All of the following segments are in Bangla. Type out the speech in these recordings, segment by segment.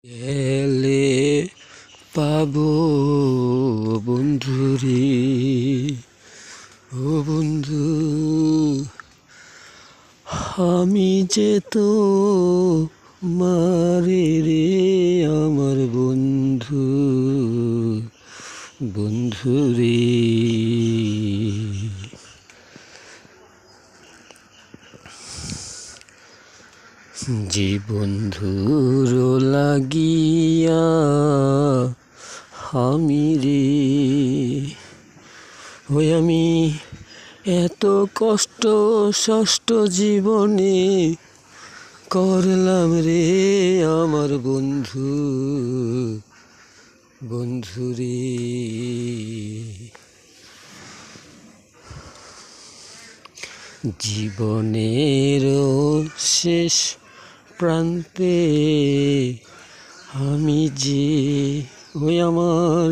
এলে পাবো বন্ধুরে, ও বন্ধু আমি যে তো মারে রে আমার বন্ধু, বন্ধুরে। যে বন্ধুর লাগিয়া আমি রে ওই আমি এত কষ্ট ষষ্ঠ জীবনে করলাম রে আমার বন্ধু, বন্ধুরে। জীবনের শেষ প্রান্তে আমি যে ওই আমার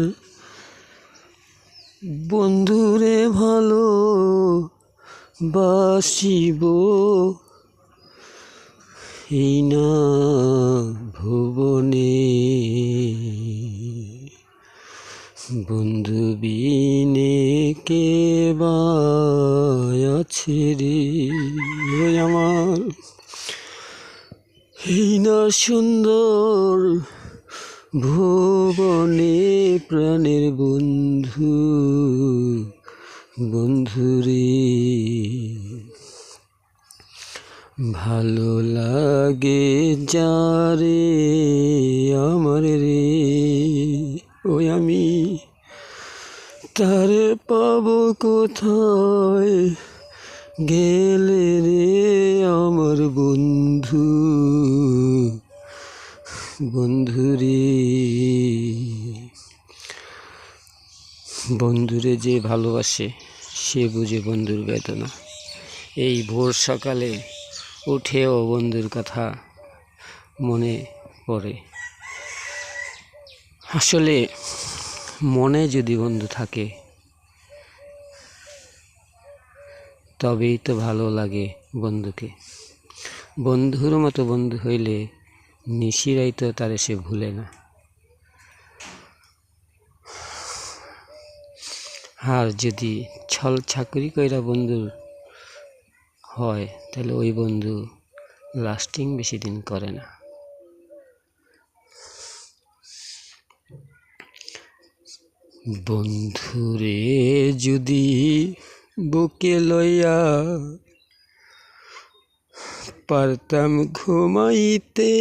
বন্ধুরে ভালো বাসিব, এই না ভুবনে বন্ধু বিনে কে বা আছে রে ওই আমার, এই না সুন্দর ভুবনে প্রাণের বন্ধু, বন্ধুরে। ভালো লাগে যারে আমার রে ওই আমি তারে পাবো কোথায় গেলে রে আমার বন্ধু, বন্ধুরে। বন্ধুরে যে ভালোবাসে সে বুঝে বন্ধুর বেদনা। এই ভোর সকালে উঠেও বন্ধুর কথা মনে পড়ে। আসলে মনে যদি বন্ধু থাকে তবেই তো ভালো লাগে বন্ধুকে। বন্ধুর মতো বন্ধু হইলে নিশিরাই তো তারে সে ভুলে না। আর যদি ছল চাকরি কইরা বন্ধু হয় তাহলে ওই বন্ধু লাস্টিং বেশি দিন করে না। বন্ধুরে যদি বুকে লইয়া পারতাম ঘুমাইতে,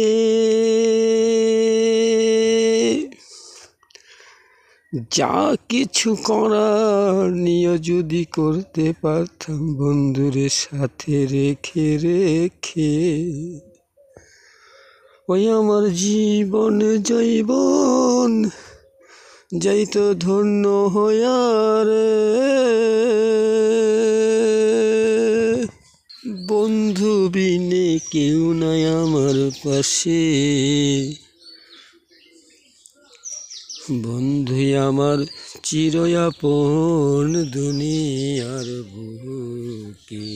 যা কিছু করার নিয়ে যদি করতে পারতাম বন্ধুরে সাথে রেখে রেখে, ওই আমার জীবন জৈবন যাইতো ধন্য হইয়া রে। বন্ধু বিনে কেউ নাই আমার পাশে, বন্ধুই আমার চির আপন দুনিয়ার বুকে।